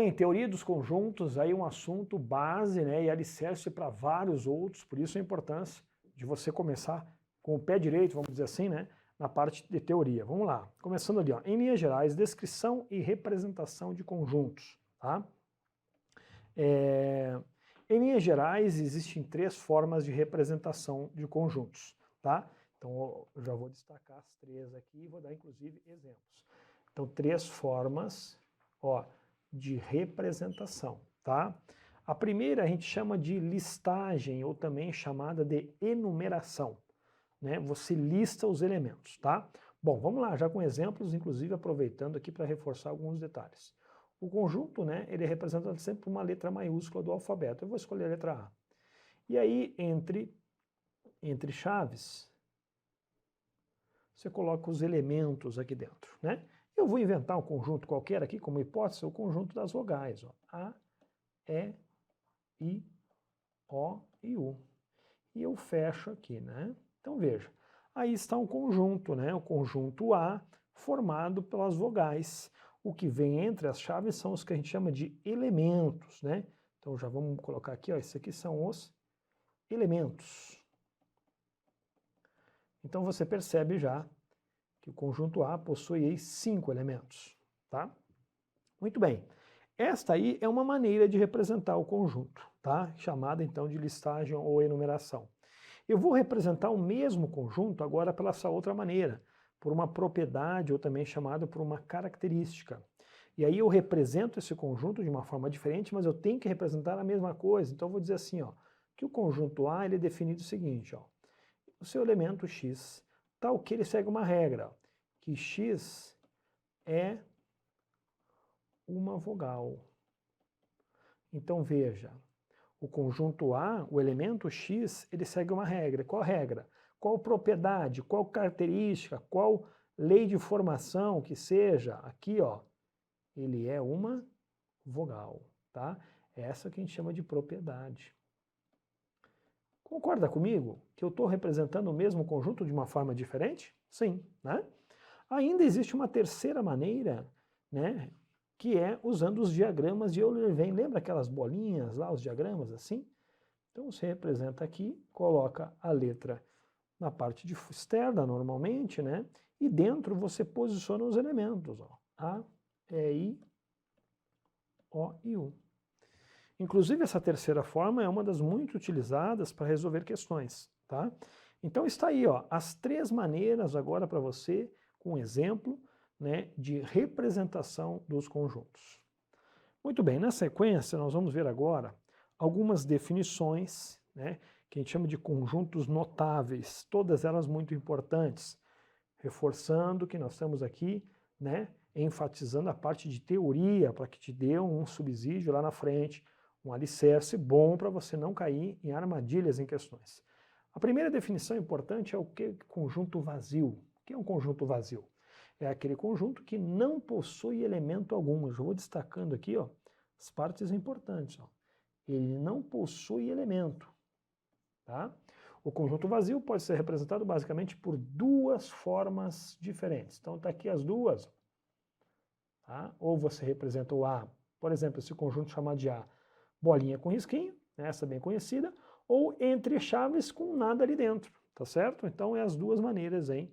bem, teoria dos conjuntos, aí um assunto base, né, e alicerce para vários outros, por isso a importância de você começar com o pé direito, vamos dizer assim, né, na parte de teoria. Vamos lá, começando ali, ó, em linhas gerais, descrição e representação de conjuntos, tá? Em linhas gerais, existem 3 formas de representação de conjuntos, tá? Então eu já vou destacar as 3 aqui e vou dar inclusive exemplos. Então 3 formas, ó, de representação, tá? A primeira a gente chama de listagem, ou também chamada de enumeração, né? Você lista os elementos, tá? Bom, vamos lá, já com exemplos, inclusive aproveitando aqui para reforçar alguns detalhes. O conjunto, né, ele é representado sempre por uma letra maiúscula do alfabeto. Eu vou escolher a letra A. E aí, entre chaves, você coloca os elementos aqui dentro, né? Eu vou inventar um conjunto qualquer aqui, como hipótese, o conjunto das vogais, ó. A, E, I, O e U. E eu fecho aqui, né? Então veja, aí está um conjunto, né? O conjunto A formado pelas vogais. O que vem entre as chaves são os que a gente chama de elementos, né? Então já vamos colocar aqui, ó, esses aqui são os elementos. Então você percebe já que o conjunto A possui aí 5 elementos, tá? Muito bem. Esta aí é uma maneira de representar o conjunto, tá? Chamada então de listagem ou enumeração. Eu vou representar o mesmo conjunto agora pela essa outra maneira, por uma propriedade ou também chamada por uma característica. E aí eu represento esse conjunto de uma forma diferente, mas eu tenho que representar a mesma coisa. Então eu vou dizer assim, ó, que o conjunto A ele é definido o seguinte, ó, o seu elemento x, tal que ele segue uma regra, ó, que x é uma vogal. Então veja, o conjunto A, o elemento x, ele segue uma regra. Qual regra? Qual propriedade, qual característica, qual lei de formação que seja, aqui ó, ele é uma vogal, tá? Essa que a gente chama de propriedade. Concorda comigo que eu estou representando o mesmo conjunto de uma forma diferente? Sim, né? Ainda existe uma terceira maneira, né, que é usando os diagramas de Euler-Venn. Lembra aquelas bolinhas lá, os diagramas assim? Então você representa aqui, coloca a letra na parte de externa normalmente, né? E dentro você posiciona os elementos, ó, A, E, I, O e U. Inclusive essa terceira forma é uma das muito utilizadas para resolver questões, tá? Então está aí, ó, as 3 maneiras agora para você, com um exemplo, né, de representação dos conjuntos. Muito bem, na sequência nós vamos ver agora algumas definições, né, que a gente chama de conjuntos notáveis, todas elas muito importantes, reforçando que nós estamos aqui, né, enfatizando a parte de teoria para que te dê um subsídio lá na frente, um alicerce bom para você não cair em armadilhas em questões. A primeira definição importante é o que? Conjunto vazio. O que é um conjunto vazio? É aquele conjunto que não possui elemento algum. Eu já vou destacando aqui, ó, as partes importantes. Ó. Ele não possui elemento. Tá? O conjunto vazio pode ser representado basicamente por 2 formas diferentes. Então está aqui as duas. Tá? Ou você representa o A, por exemplo, esse conjunto chamado de A, bolinha com risquinho, essa bem conhecida, ou entre chaves com nada ali dentro, tá certo? Então é as 2 maneiras aí,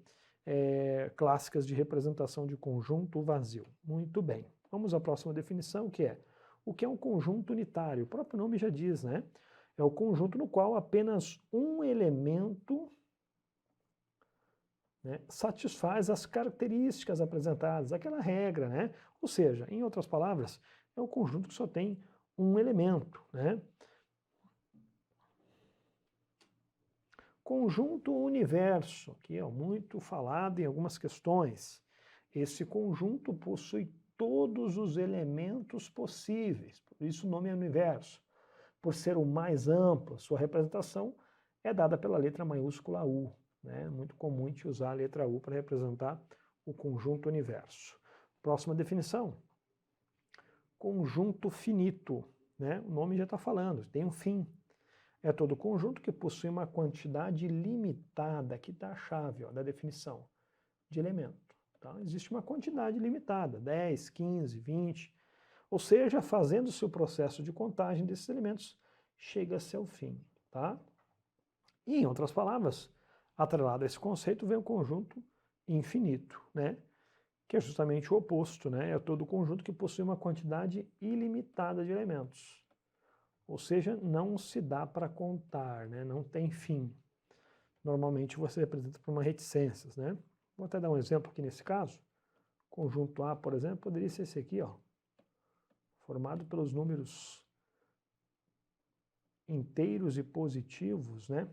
clássicas de representação de conjunto vazio. Muito bem. Vamos à próxima definição, que é o que é um conjunto unitário. O próprio nome já diz, né? É o conjunto no qual apenas um elemento, né, satisfaz as características apresentadas, aquela regra, né? Ou seja, em outras palavras, é o conjunto que só tem um elemento, né? Conjunto universo, que é muito falado em algumas questões. Esse conjunto possui todos os elementos possíveis, por isso o nome é universo. Por ser o mais amplo, sua representação é dada pela letra maiúscula U. Né? Muito comum a gente usar a letra U para representar o conjunto universo. Próxima definição. Conjunto finito. Né? O nome já está falando, tem um fim. É todo conjunto que possui uma quantidade limitada, aqui está a chave ó, da definição, de elemento. Tá? Existe uma quantidade limitada, 10, 15, 20. Ou seja, fazendo-se o processo de contagem desses elementos, chega-se ao fim, tá? E, em outras palavras, atrelado a esse conceito vem o conjunto infinito, né? Que é justamente o oposto, né? É todo conjunto que possui uma quantidade ilimitada de elementos. Ou seja, não se dá para contar, né? Não tem fim. Normalmente você representa por uma reticências, né? Vou até dar um exemplo aqui nesse caso. Conjunto A, por exemplo, poderia ser esse aqui, ó, formado pelos números inteiros e positivos, né?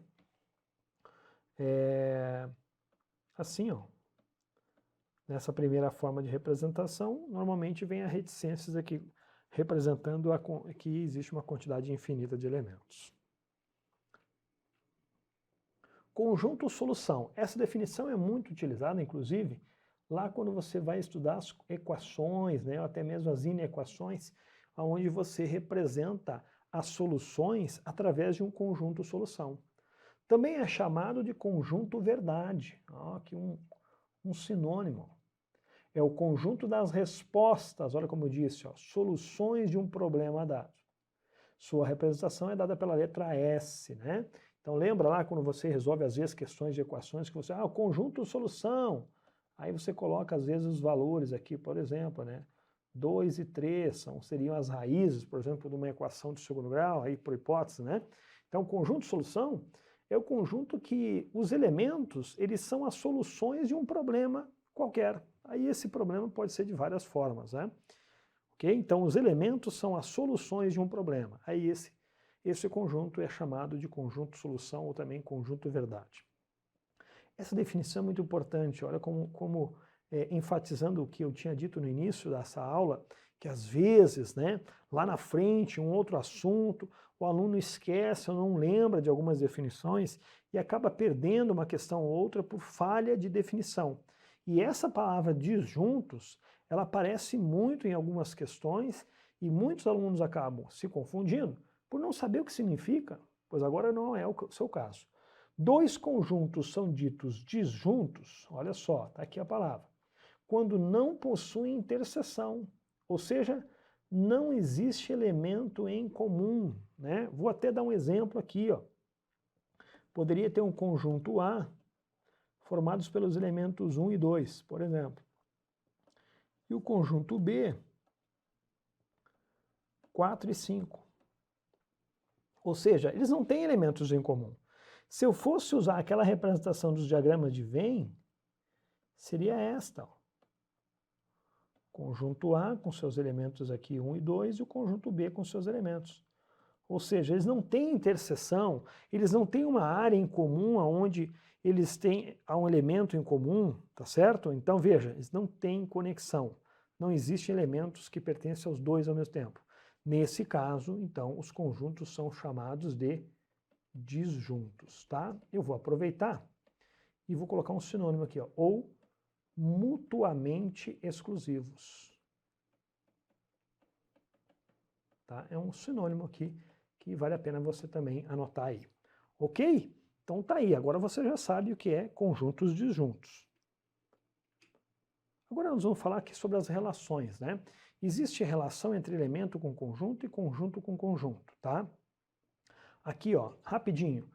Assim, ó. Nessa primeira forma de representação, normalmente vem a reticências aqui, representando que existe uma quantidade infinita de elementos. Conjunto solução. Essa definição é muito utilizada, inclusive, lá quando você vai estudar as equações, né, ou até mesmo as inequações, onde você representa as soluções através de um conjunto solução. Também é chamado de conjunto verdade. Ó, aqui um sinônimo. É o conjunto das respostas, olha como eu disse, ó, soluções de um problema dado. Sua representação é dada pela letra S, né? Então lembra lá quando você resolve às vezes questões de equações que você, o conjunto solução. Aí você coloca às vezes os valores aqui, por exemplo, né? 2 e 3 seriam as raízes, por exemplo, de uma equação de segundo grau, aí por hipótese, né? Então conjunto solução é o conjunto que os elementos, eles são as soluções de um problema qualquer. Aí esse problema pode ser de várias formas, né? Okay? Então os elementos são as soluções de um problema. Aí esse conjunto é chamado de conjunto solução ou também conjunto verdade. Essa definição é muito importante, olha como enfatizando o que eu tinha dito no início dessa aula, que às vezes, né, lá na frente, um outro assunto, o aluno esquece ou não lembra de algumas definições e acaba perdendo uma questão ou outra por falha de definição. E essa palavra disjuntos, ela aparece muito em algumas questões e muitos alunos acabam se confundindo por não saber o que significa, pois agora não é o seu caso. Dois conjuntos são ditos disjuntos, olha só, está aqui a palavra, quando não possuem interseção, ou seja, não existe elemento em comum, né? Vou até dar um exemplo aqui, ó. Poderia ter um conjunto A formados pelos elementos 1 e 2, por exemplo. E o conjunto B, 4 e 5. Ou seja, eles não têm elementos em comum. Se eu fosse usar aquela representação dos diagramas de Venn, seria esta. Ó. Conjunto A com seus elementos aqui 1 e 2 e o conjunto B com seus elementos. Ou seja, eles não têm interseção, eles não têm uma área em comum onde eles têm um elemento em comum, tá certo? Então veja, eles não têm conexão. Não existem elementos que pertencem aos dois ao mesmo tempo. Nesse caso, então, os conjuntos são chamados de disjuntos, tá? Eu vou aproveitar e vou colocar um sinônimo aqui, ó, ou mutuamente exclusivos. Tá? É um sinônimo aqui que vale a pena você também anotar aí. Ok? Então tá aí, agora você já sabe o que é conjuntos disjuntos. Agora nós vamos falar aqui sobre as relações, né? Existe relação entre elemento com conjunto e conjunto com conjunto, tá? Aqui, ó, rapidinho.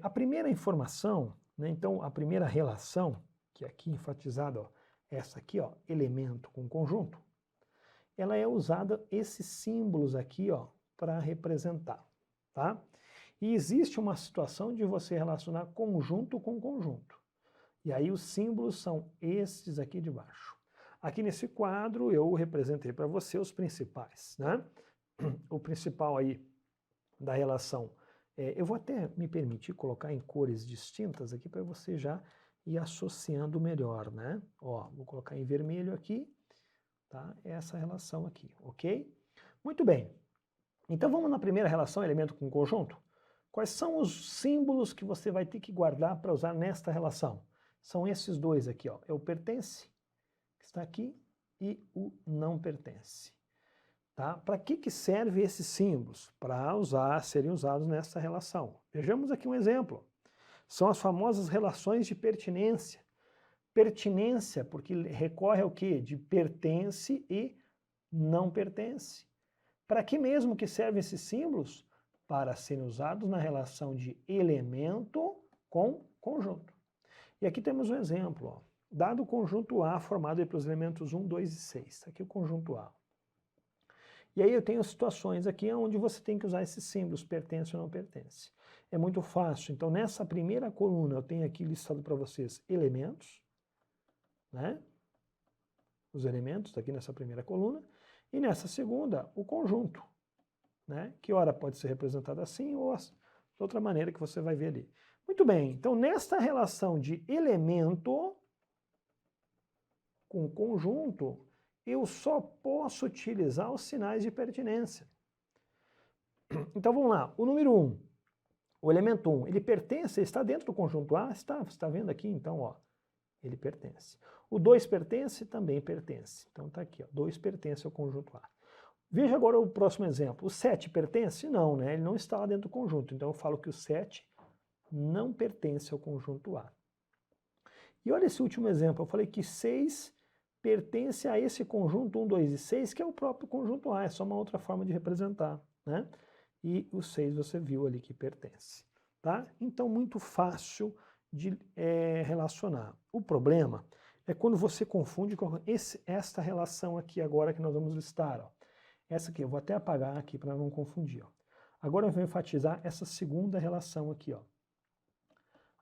A primeira informação, né, então a primeira relação, que é aqui enfatizada, ó, essa aqui, ó, elemento com conjunto, ela é usada esses símbolos aqui, ó, para representar, tá? E existe uma situação de você relacionar conjunto com conjunto. E aí os símbolos são esses aqui de baixo. Aqui nesse quadro eu representei para você os principais, né? O principal aí da relação, eu vou até me permitir colocar em cores distintas aqui para você já ir associando melhor, né? Ó, vou colocar em vermelho aqui, tá? Essa relação aqui, ok? Muito bem. Então vamos na primeira relação, elemento com conjunto? Quais são os símbolos que você vai ter que guardar para usar nesta relação? São esses dois aqui, ó. É o pertence, que está aqui, e o não pertence. Tá? Para que servem esses símbolos? Para serem usados nessa relação. Vejamos aqui um exemplo. São as famosas relações de pertinência. Pertinência, porque recorre ao quê? De pertence e não pertence. Para que mesmo que servem esses símbolos? Para serem usados na relação de elemento com conjunto. E aqui temos um exemplo, ó. Dado o conjunto A formado pelos elementos 1, 2 e 6. Tá aqui o conjunto A. E aí eu tenho situações aqui onde você tem que usar esses símbolos, pertence ou não pertence. É muito fácil. Então, nessa primeira coluna, eu tenho aqui listado para vocês elementos, né? Os elementos aqui nessa primeira coluna. E nessa segunda, o conjunto, né? Que ora pode ser representado assim ou de outra maneira que você vai ver ali. Muito bem. Então, nesta relação de elemento com conjunto, eu só posso utilizar os sinais de pertinência. Então vamos lá, o número 1, o elemento 1, ele pertence, está dentro do conjunto A? Está, você está vendo aqui então, ó, ele pertence. O 2 pertence? Também pertence. Então está aqui, ó, 2 pertence ao conjunto A. Veja agora o próximo exemplo, o 7 pertence? Não, né? Ele não está lá dentro do conjunto, então eu falo que o 7 não pertence ao conjunto A. E olha esse último exemplo, eu falei que 6 pertence a esse conjunto 1, 2 e 6, que é o próprio conjunto A, é só uma outra forma de representar, né? E o 6 você viu ali que pertence, tá? Então, muito fácil de relacionar. O problema é quando você confunde com esta relação aqui agora que nós vamos listar, ó. Essa aqui, eu vou até apagar aqui para não confundir, ó. Agora eu vou enfatizar essa segunda relação aqui, ó.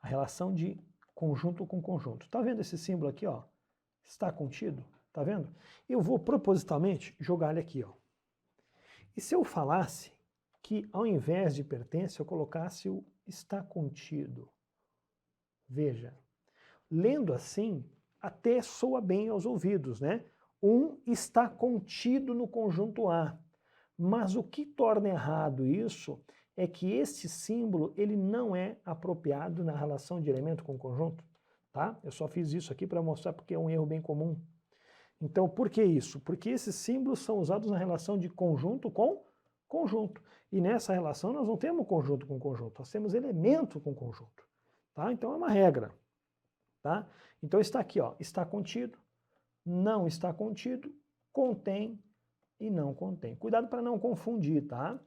A relação de conjunto com conjunto. Tá vendo esse símbolo aqui, ó? Está contido? Tá vendo? Eu vou propositalmente jogar ele aqui, ó. E se eu falasse que ao invés de pertence, eu colocasse o está contido? Veja, lendo assim, até soa bem aos ouvidos, né? Um está contido no conjunto A. Mas o que torna errado isso é que esse símbolo ele não é apropriado na relação de elemento com conjunto. Tá? Eu só fiz isso aqui para mostrar porque é um erro bem comum. Então, por que isso? Porque esses símbolos são usados na relação de conjunto com conjunto. E nessa relação nós não temos conjunto com conjunto, nós temos elemento com conjunto. Tá? Então é uma regra. Tá? Então está aqui, ó, está contido, não está contido, contém e não contém. Cuidado para não confundir, tá?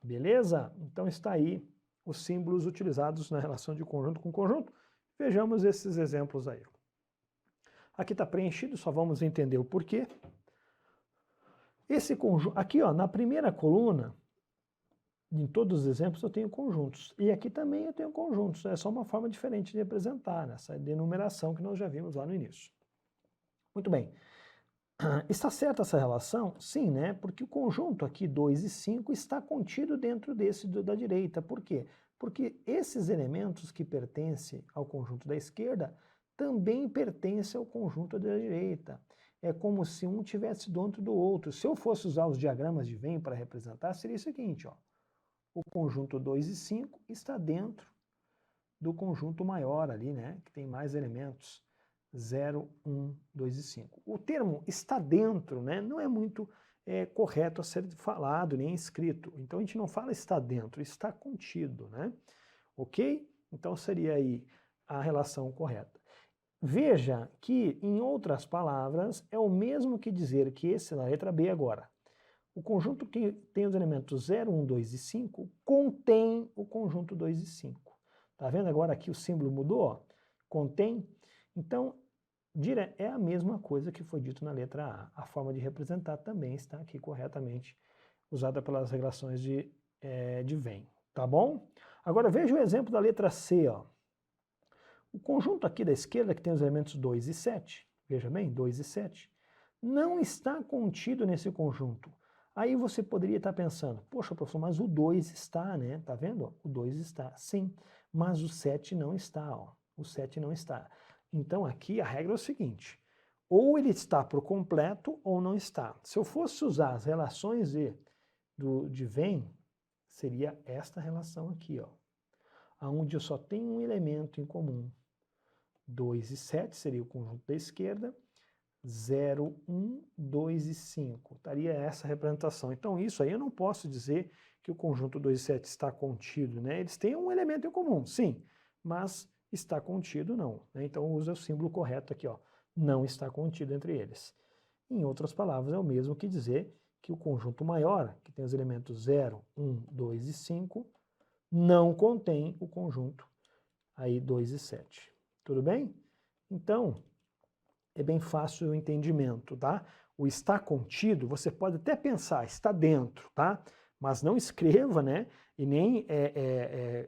Beleza? Então está aí os símbolos utilizados na relação de conjunto com conjunto. Vejamos esses exemplos aí. Aqui está preenchido, só vamos entender o porquê. Esse conjunto, aqui ó, na primeira coluna, em todos os exemplos eu tenho conjuntos. E aqui também eu tenho conjuntos. É só uma forma diferente de representar, nessa denumeração que nós já vimos lá no início. Muito bem. Está certa essa relação? Sim, né? Porque o conjunto aqui, 2 e 5, está contido dentro desse da direita. Por quê? Porque esses elementos que pertencem ao conjunto da esquerda também pertencem ao conjunto da direita. É como se um tivesse dentro do outro. Se eu fosse usar os diagramas de Venn para representar, seria o seguinte, ó. O conjunto 2 e 5 está dentro do conjunto maior ali, né? Que tem mais elementos. 0, 1, 2 e 5. O termo está dentro, né? Não é muito correto a ser falado nem escrito. Então a gente não fala está dentro, está contido, né? Ok? Então seria aí a relação correta. Veja que, em outras palavras, é o mesmo que dizer que esse na letra B agora. O conjunto que tem os elementos 0, 1, 2 e 5 contém o conjunto 2 e 5. Tá vendo agora aqui o símbolo mudou? Ó? Contém. Então, é a mesma coisa que foi dito na letra A. A forma de representar também está aqui corretamente usada pelas relações de Venn. Tá bom? Agora veja o exemplo da letra C. Ó. O conjunto aqui da esquerda, que tem os elementos 2 e 7, veja bem, 2 e 7, não está contido nesse conjunto. Aí você poderia estar pensando, poxa, professor, mas o 2 está, né? Tá vendo? O 2 está, sim, mas o 7 não está, ó. O 7 não está. Então aqui a regra é o seguinte, ou ele está por completo ou não está. Se eu fosse usar as relações de Venn, seria esta relação aqui, ó, onde eu só tenho um elemento em comum. 2 e 7 seria o conjunto da esquerda, 0, 1, 2 e 5. Estaria essa representação. Então isso aí eu não posso dizer que o conjunto 2 e 7 está contido, né? Eles têm um elemento em comum, sim, mas está contido não. Né? Então usa o símbolo correto aqui, ó. Não está contido entre eles. Em outras palavras, é o mesmo que dizer que o conjunto maior, que tem os elementos 0, 1, 2 e 5, não contém o conjunto aí 2 e 7. Tudo bem? Então, é bem fácil o entendimento, tá? O está contido, você pode até pensar, está dentro, tá? Mas não escreva, né? E nem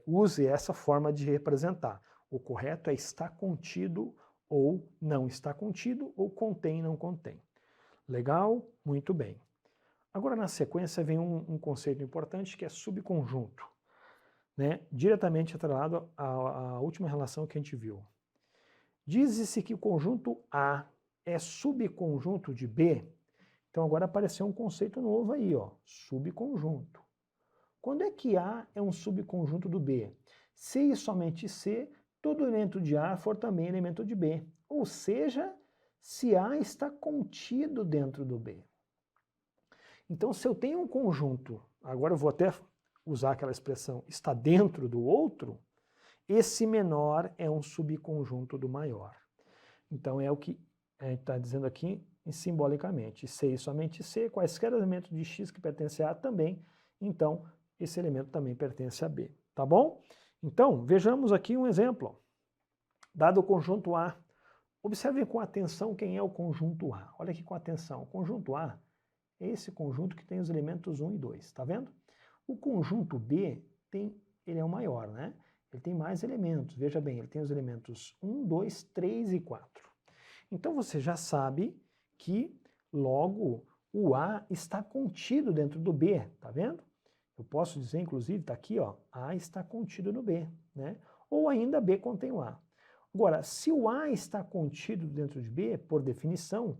use essa forma de representar. O correto é está contido ou não está contido, ou contém, não contém. Legal? Muito bem. Agora, na sequência, vem um conceito importante que é subconjunto, né? Diretamente atrelado à última relação que a gente viu. Diz-se que o conjunto A é subconjunto de B. Então agora apareceu um conceito novo aí, ó, subconjunto. Quando é que A é um subconjunto do B? Se e somente se todo elemento de A for também elemento de B. Ou seja, se A está contido dentro do B. Então, se eu tenho um conjunto, agora eu vou até usar aquela expressão, está dentro do outro, esse menor é um subconjunto do maior. Então, é o que a gente está dizendo aqui simbolicamente. C e somente C, quaisquer elementos de X que pertencem a A também, então esse elemento também pertence a B. Tá bom? Então, vejamos aqui um exemplo. Dado o conjunto A, observem com atenção quem é o conjunto A. Olha aqui com atenção. O conjunto A é esse conjunto que tem os elementos 1 e 2, tá vendo? O conjunto B, ele é o maior, né? Ele tem mais elementos, veja bem, ele tem os elementos 1, 2, 3 e 4. Então você já sabe que logo o A está contido dentro do B, tá vendo? Eu posso dizer, inclusive, tá aqui, ó, A está contido no B, né? Ou ainda B contém o A. Agora, se o A está contido dentro de B, por definição,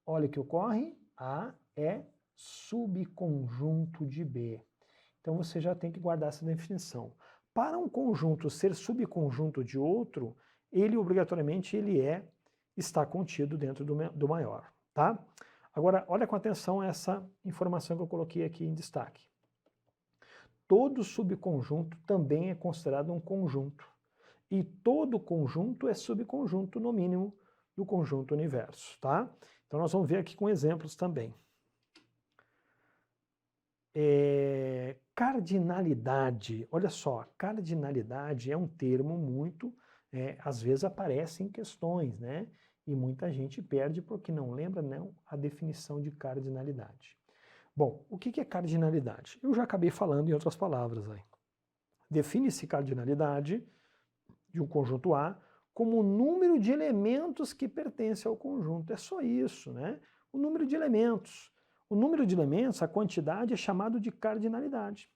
olha o que ocorre, A é subconjunto de B. Então você já tem que guardar essa definição. Para um conjunto ser subconjunto de outro, ele obrigatoriamente está contido dentro do maior, tá? Agora, olha com atenção essa informação que eu coloquei aqui em destaque. Todo subconjunto também é considerado um conjunto. E todo conjunto é subconjunto, no mínimo, do conjunto universo, tá? Então nós vamos ver aqui com exemplos também. Cardinalidade, olha só, cardinalidade é um termo muito, às vezes aparece em questões, né? E muita gente perde porque não lembra, não, a definição de cardinalidade. Bom, o que é cardinalidade? Eu já acabei falando em outras palavras aí. Define-se cardinalidade de um conjunto A como o número de elementos que pertence ao conjunto. É só isso, né? O número de elementos. O número de elementos, a quantidade, é chamado de cardinalidade.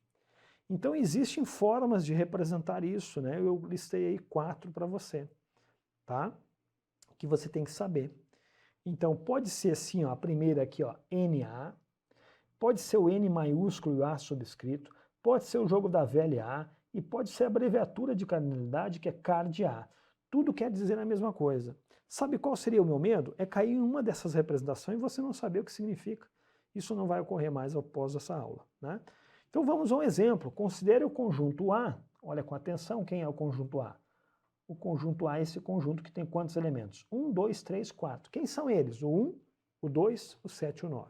Então existem formas de representar isso, né? Eu listei aí 4 para você, tá? Que você tem que saber. Então pode ser assim, ó, a primeira aqui, ó, NA, pode ser o N maiúsculo e o A subscrito, pode ser o jogo da velha A e pode ser a abreviatura de cardinalidade, que é CARD-A. Tudo quer dizer a mesma coisa. Sabe qual seria o meu medo? É cair em uma dessas representações e você não saber o que significa. Isso não vai ocorrer mais após essa aula, né? Então vamos a um exemplo. Considere o conjunto A. Olha com atenção, quem é o conjunto A? O conjunto A é esse conjunto que tem quantos elementos? 1, 2, 3, 4. Quem são eles? O 1, o 2, o 7 e o 9.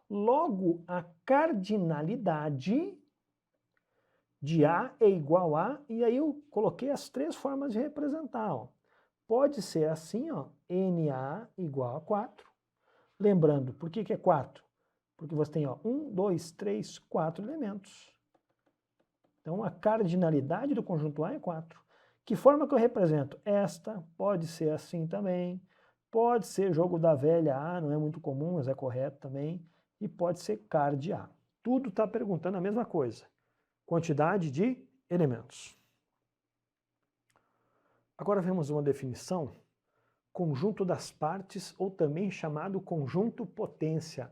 Logo, a cardinalidade de A é igual a, e aí eu coloquei as 3 formas de representar. Ó. Pode ser assim, ó, NA igual a 4. Lembrando, por que é 4? Porque você tem ó, 1, 2, 3, 4 elementos. Então a cardinalidade do conjunto A é 4. Que forma que eu represento? Esta pode ser assim também. Pode ser jogo da velha A, não é muito comum, mas é correto também. E pode ser card A. Tudo está perguntando a mesma coisa. Quantidade de elementos. Agora vemos uma definição. Conjunto das partes, ou também chamado conjunto potência.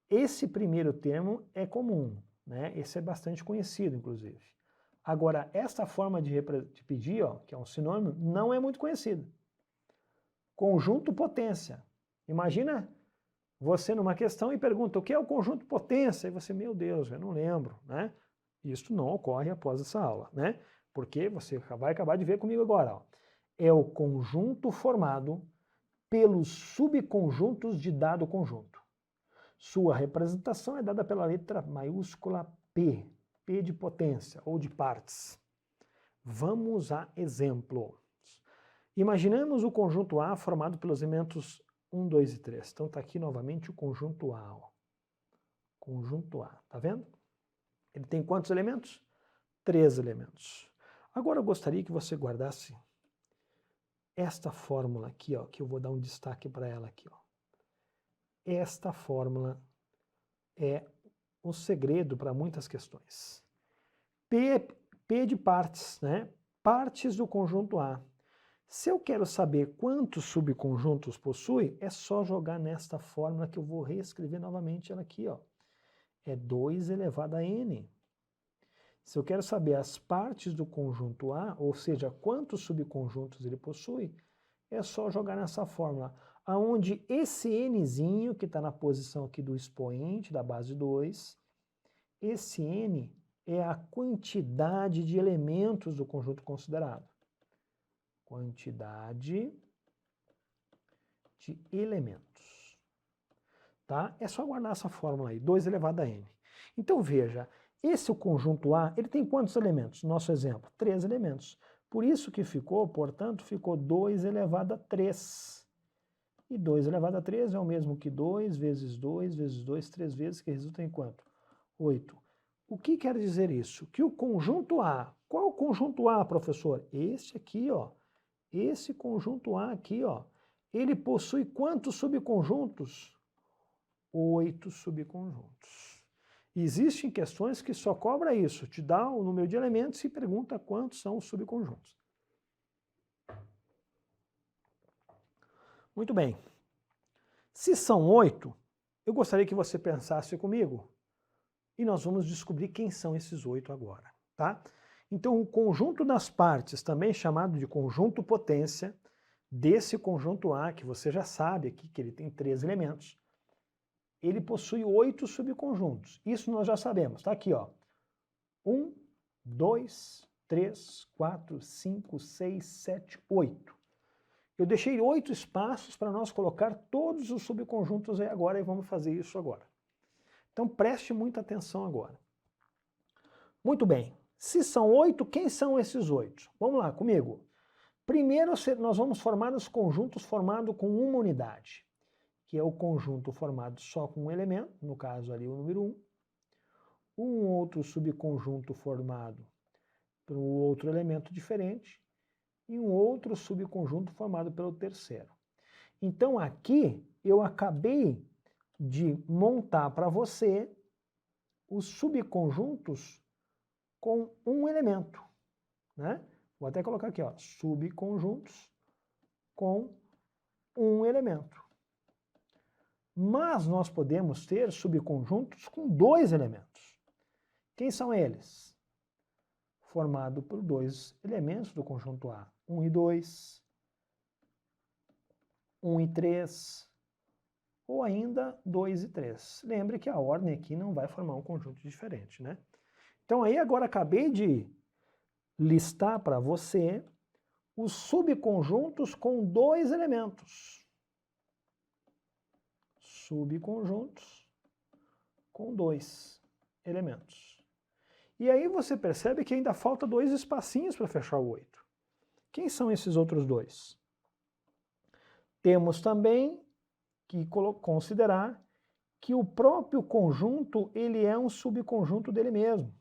Esse primeiro termo é comum, né? Esse é bastante conhecido, inclusive. Agora, essa forma de pedir, ó, que é um sinônimo, não é muito conhecida. Conjunto potência. Imagina você numa questão e pergunta o que é o conjunto potência? E você, meu Deus, eu não lembro, né? Isso não ocorre após essa aula, né? Porque você vai acabar de ver comigo agora, ó. É o conjunto formado pelos subconjuntos de dado conjunto. Sua representação é dada pela letra maiúscula P, P de potência ou de partes. Vamos a exemplos. Imaginamos o conjunto A formado pelos elementos 1, 2 e 3. Então está aqui novamente o conjunto A. Ó. Conjunto A, tá vendo? Ele tem quantos elementos? 3 elementos. Agora eu gostaria que você guardasse esta fórmula aqui, ó, que eu vou dar um destaque para ela aqui. Ó. Esta fórmula é o segredo para muitas questões. P de partes, né? Partes do conjunto A. Se eu quero saber quantos subconjuntos possui, é só jogar nesta fórmula que eu vou reescrever novamente ela aqui, ó. É 2 elevado a n. Se eu quero saber as partes do conjunto A, ou seja, quantos subconjuntos ele possui, é só jogar nessa fórmula, aonde esse nzinho, que está na posição aqui do expoente da base 2, esse n é a quantidade de elementos do conjunto considerado. Quantidade de elementos. Tá? É só guardar essa fórmula aí, 2 elevado a n. Então veja, esse conjunto A, ele tem quantos elementos? Nosso exemplo, 3 elementos. Por isso que ficou, portanto, ficou 2 elevado a 3. E 2 elevado a 3 é o mesmo que 2 vezes 2 vezes 2, 3 vezes, que resulta em quanto? 8. O que quer dizer isso? Que o conjunto A, qual o conjunto A, professor? Este aqui, ó. Esse conjunto A aqui, ó. Ele possui quantos subconjuntos? 8 subconjuntos. Existem questões que só cobra isso, te dá o número de elementos e pergunta quantos são os subconjuntos. Muito bem. Se são 8, eu gostaria que você pensasse comigo e nós vamos descobrir quem são esses 8 agora, tá? Então, o conjunto das partes, também chamado de conjunto potência, desse conjunto A, que você já sabe aqui que ele tem 3 elementos, ele possui 8 subconjuntos. Isso nós já sabemos. Está aqui, ó. 1, 2, 3, 4, 5, 6, 7, 8. Eu deixei 8 espaços para nós colocar todos os subconjuntos aí agora e vamos fazer isso agora. Então preste muita atenção agora. Muito bem. Se são 8, quem são esses 8? Vamos lá comigo. Primeiro nós vamos formar os conjuntos formados com uma unidade, que é o conjunto formado só com um elemento, no caso ali o número 1, um outro subconjunto formado por um outro elemento diferente e um outro subconjunto formado pelo terceiro. Então aqui eu acabei de montar para você os subconjuntos com um elemento, né? Vou até colocar aqui, ó, subconjuntos com um elemento. Mas nós podemos ter subconjuntos com 2 elementos. Quem são eles? Formado por 2 elementos do conjunto A. 1 e 2, 1 e 3, ou ainda 2 e 3. Lembre que a ordem aqui não vai formar um conjunto diferente, né? Então aí agora acabei de listar para você os subconjuntos com 2 elementos. Subconjuntos com 2 elementos. E aí você percebe que ainda falta 2 espacinhos para fechar o 8. Quem são esses outros 2? Temos também que considerar que o próprio conjunto ele é um subconjunto dele mesmo.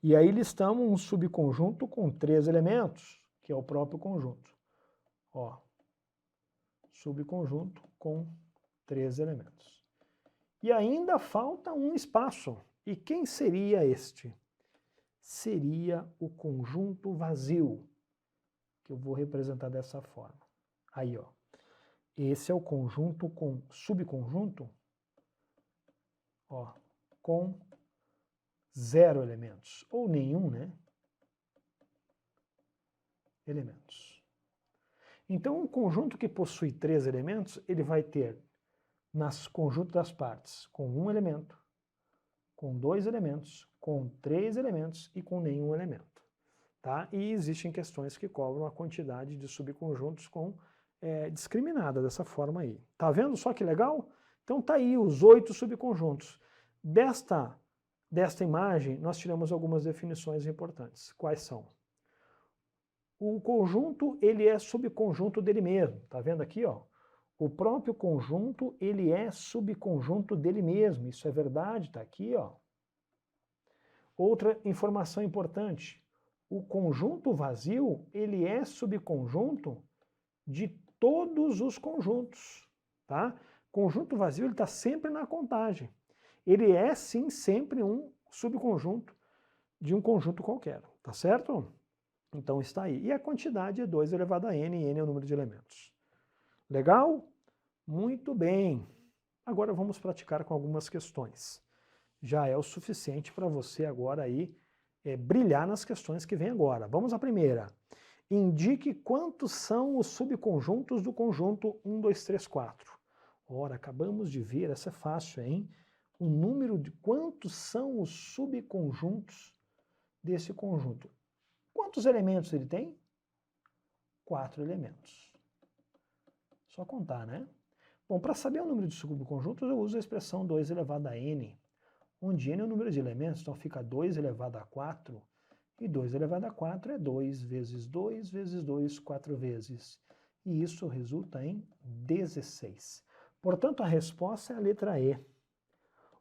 E aí listamos um subconjunto com 3 elementos, que é o próprio conjunto. Ó, subconjunto com 3 elementos. E ainda falta um espaço. E quem seria este? Seria o conjunto vazio, que eu vou representar dessa forma. Aí, ó. Esse é o conjunto com subconjunto, ó, com 0 elementos, ou nenhum, né? Elementos. Então, um conjunto que possui 3 elementos, ele vai ter nas conjunto das partes com 1 elemento, com 2 elementos, com 3 elementos e com nenhum elemento. Tá? E existem questões que cobram a quantidade de subconjuntos com discriminada dessa forma aí. Tá vendo só que legal? Então tá aí os 8 subconjuntos. Desta imagem, nós tiramos algumas definições importantes. Quais são? O conjunto, ele é subconjunto dele mesmo. Tá vendo aqui, ó? O próprio conjunto, ele é subconjunto dele mesmo. Isso é verdade, tá aqui, ó. Outra informação importante. O conjunto vazio, ele é subconjunto de todos os conjuntos, tá? Conjunto vazio, ele está sempre na contagem. Ele é, sim, sempre um subconjunto de um conjunto qualquer, tá certo? Então está aí. E a quantidade é 2 elevado a n, e n é o número de elementos. Legal? Muito bem. Agora vamos praticar com algumas questões. Já é o suficiente para você agora aí brilhar nas questões que vem agora. Vamos à primeira. Indique quantos são os subconjuntos do conjunto 1, 2, 3, 4. Ora, acabamos de ver, essa é fácil, hein? O número de quantos são os subconjuntos desse conjunto. Quantos elementos ele tem? 4 elementos. Só contar, né? Bom, para saber o número de subconjuntos, eu uso a expressão 2 elevado a n, onde n é o número de elementos, então fica 2 elevado a 4, e 2 elevado a 4 é 2 vezes 2 vezes 2, 4 vezes. E isso resulta em 16. Portanto, a resposta é a letra E.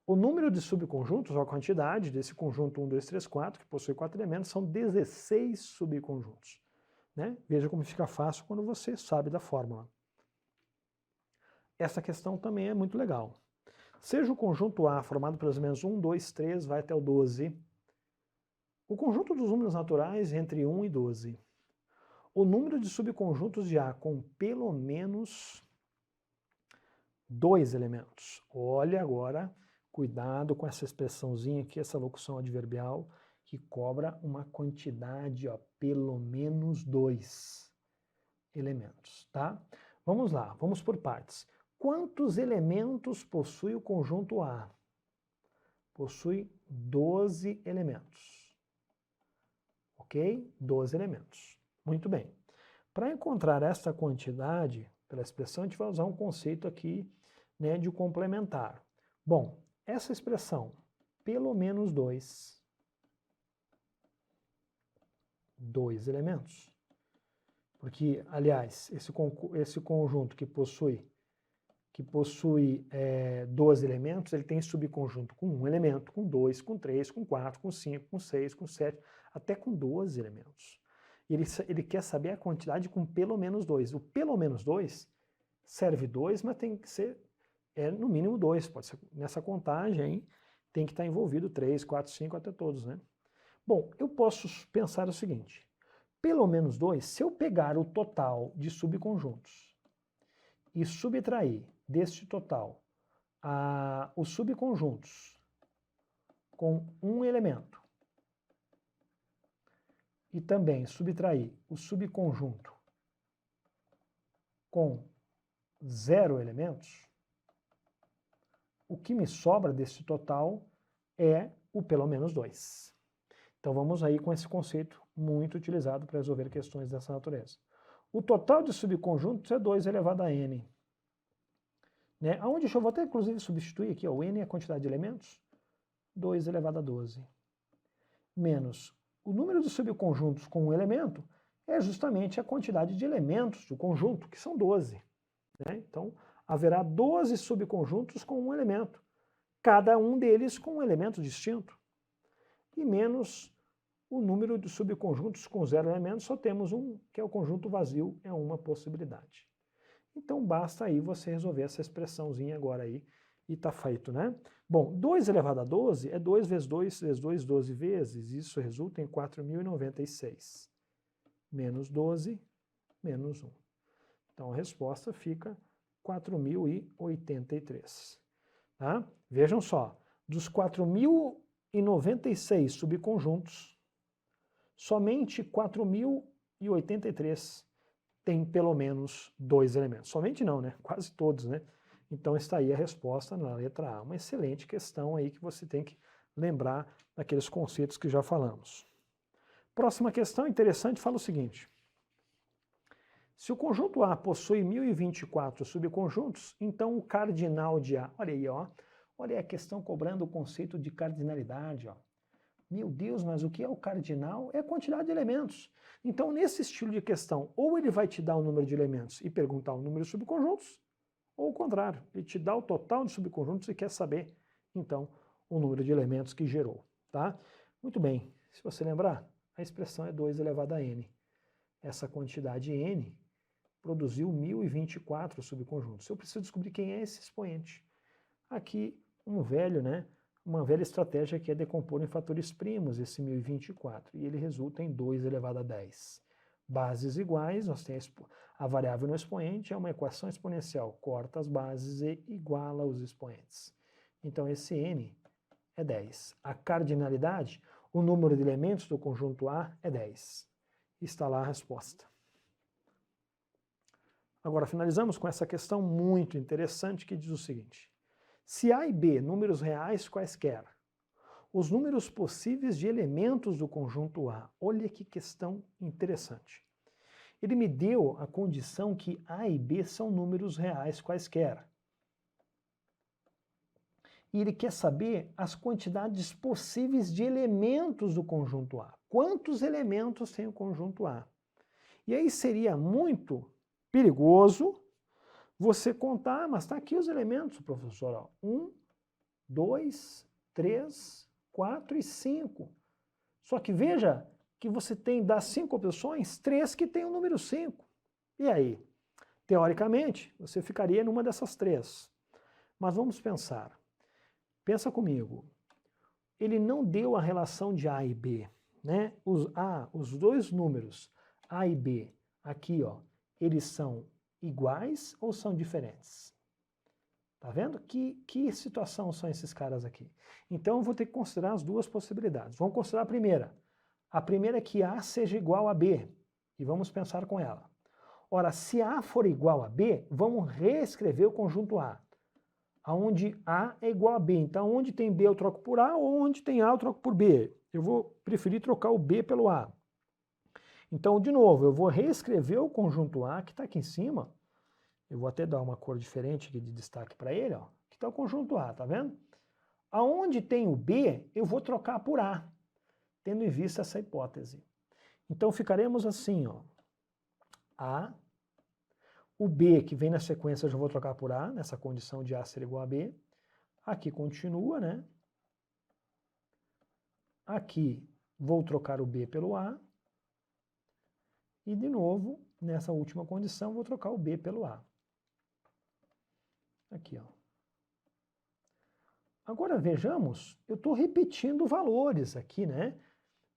O número de subconjuntos, ou a quantidade desse conjunto 1, 2, 3, 4, que possui 4 elementos, são 16 subconjuntos. Né? Veja como fica fácil quando você sabe da fórmula. Essa questão também é muito legal. Seja o conjunto A formado pelos elementos 1, 2, 3, vai até o 12. O conjunto dos números naturais entre 1 e 12. O número de subconjuntos de A com pelo menos 2 elementos. Olha agora, cuidado com essa expressãozinha aqui, essa locução adverbial, que cobra uma quantidade, ó, pelo menos 2 elementos, tá? Vamos lá, vamos por partes. Quantos elementos possui o conjunto A? Possui 12 elementos. Ok? 12 elementos. Muito bem. Para encontrar essa quantidade, pela expressão, a gente vai usar um conceito aqui, né, de complementar. Bom, essa expressão, pelo menos 2 elementos, porque, aliás, esse conjunto que possui 12 elementos, ele tem subconjunto com 1 elemento, com 2, com 3, com 4, com 5, com 6, com 7, até com 12 elementos. Ele quer saber a quantidade com pelo menos 2. O pelo menos 2 serve 2, mas tem que ser no mínimo 2. Pode ser nessa contagem aí, tem que estar envolvido 3, 4, 5, até todos, né? Bom, eu posso pensar o seguinte. Pelo menos 2, se eu pegar o total de subconjuntos e subtrair deste total os subconjuntos com um elemento e também subtrair o subconjunto com 0 elementos, o que me sobra desse total é o pelo menos 2. Então vamos aí com esse conceito muito utilizado para resolver questões dessa natureza. O total de subconjuntos é 2 elevado a n. Né? Aonde eu vou até inclusive substituir aqui, ó, o n é a quantidade de elementos, 2 elevado a 12, menos o número de subconjuntos com um elemento é justamente a quantidade de elementos do conjunto, que são 12. Né? Então, haverá 12 subconjuntos com um elemento, cada um deles com um elemento distinto, e menos o número de subconjuntos com 0 elementos, só temos um, que é o conjunto vazio, é uma possibilidade. Então basta aí você resolver essa expressãozinha agora aí e tá feito, né? Bom, 2 elevado a 12 é 2 vezes 2 vezes 2, 12 vezes, isso resulta em 4.096. Menos 12, menos 1. Então a resposta fica 4.083. Tá? Vejam só, dos 4.096 subconjuntos, somente 4.083 tem pelo menos 2 elementos. Somente não, né? Quase todos, né? Então está aí a resposta na letra A. Uma excelente questão aí que você tem que lembrar daqueles conceitos que já falamos. Próxima questão interessante fala o seguinte. Se o conjunto A possui 1024 subconjuntos, então o cardinal de A, olha aí, ó, olha aí a questão cobrando o conceito de cardinalidade, ó. Meu Deus, mas o que é o cardinal? É a quantidade de elementos. Então, nesse estilo de questão, ou ele vai te dar o número de elementos e perguntar o número de subconjuntos, ou o contrário, ele te dá o total de subconjuntos e quer saber, então, o número de elementos que gerou, tá? Muito bem, se você lembrar, a expressão é 2 elevado a n. Essa quantidade n produziu 1024 subconjuntos. Eu preciso descobrir quem é esse expoente. Aqui, uma velha estratégia que é decompor em fatores primos esse 1024, e ele resulta em 2 elevado a 10. Bases iguais, nós temos a variável no expoente, é uma equação exponencial, corta as bases e iguala os expoentes. Então esse n é 10. A cardinalidade, o número de elementos do conjunto A é 10. Está lá a resposta. Agora finalizamos com essa questão muito interessante que diz o seguinte: se A e B, números reais quaisquer, os números possíveis de elementos do conjunto A, olha que questão interessante. Ele me deu a condição que A e B são números reais quaisquer. E ele quer saber as quantidades possíveis de elementos do conjunto A. Quantos elementos tem o conjunto A? E aí seria muito perigoso você contar, mas está aqui os elementos, professor. 1, 2, 3, 4 e 5. Só que veja que você tem das 5 opções, 3 que tem o número 5. E aí? Teoricamente, você ficaria numa dessas 3. Mas vamos pensar. Pensa comigo. Ele não deu a relação de A e B, né? Os dois números, A e B, aqui, ó, eles são iguais ou são diferentes? Tá vendo? Que situação são esses caras aqui? Então eu vou ter que considerar as duas possibilidades. Vamos considerar a primeira. A primeira é que A seja igual a B. E vamos pensar com ela. Ora, se A for igual a B, vamos reescrever o conjunto A. Onde A é igual a B. Então, onde tem B eu troco por A, ou onde tem A eu troco por B. Eu vou preferir trocar o B pelo A. Então, de novo, eu vou reescrever o conjunto A, que está aqui em cima. Eu vou até dar uma cor diferente aqui de destaque para ele, ó. Que está o conjunto A, tá vendo? Aonde tem o B, eu vou trocar por A, tendo em vista essa hipótese. Então, ficaremos assim, ó. A, o B que vem na sequência eu já vou trocar por A, nessa condição de A ser igual a B. Aqui continua, né? Aqui vou trocar o B pelo A. E, de novo, nessa última condição, vou trocar o B pelo A. Aqui, ó. Agora, vejamos, eu estou repetindo valores aqui, né?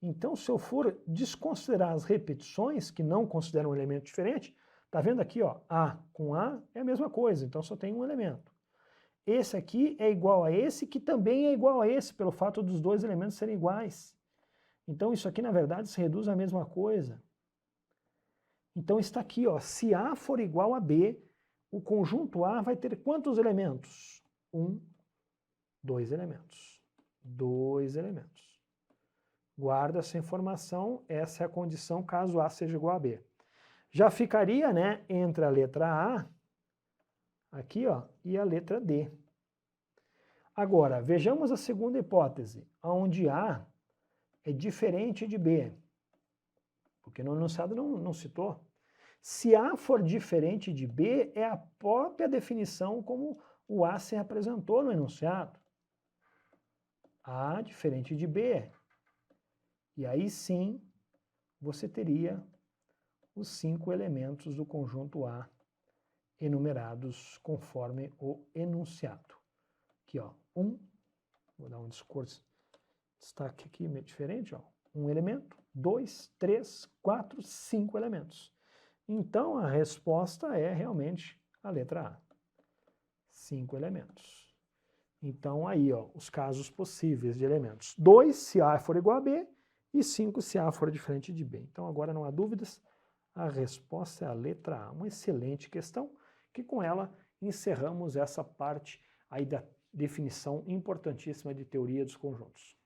Então, se eu for desconsiderar as repetições, que não consideram um elemento diferente, tá vendo aqui, ó, A com A é a mesma coisa, então só tem um elemento. Esse aqui é igual a esse, que também é igual a esse, pelo fato dos dois elementos serem iguais. Então, isso aqui, na verdade, se reduz à mesma coisa. Então está aqui, ó, se A for igual a B, o conjunto A vai ter quantos elementos? 1, 2 elementos. 2 elementos. Guarda essa informação, essa é a condição caso A seja igual a B. Já ficaria, né, entre a letra A, aqui, ó, e a letra D. Agora, vejamos a segunda hipótese, onde A é diferente de B, porque no enunciado não citou. Se A for diferente de B, é a própria definição como o A se representou no enunciado. A diferente de B. E aí sim, você teria os 5 elementos do conjunto A enumerados conforme o enunciado. Aqui, ó, vou dar um destaque aqui meio diferente, ó. 1 elemento, 2, 3, 4, 5 elementos. Então, a resposta é realmente a letra A. 5 elementos. Então, aí, ó, os casos possíveis de elementos. 2, se A for igual a B, e 5, se A for diferente de B. Então, agora não há dúvidas, a resposta é a letra A. Uma excelente questão, que com ela encerramos essa parte aí da definição importantíssima de teoria dos conjuntos.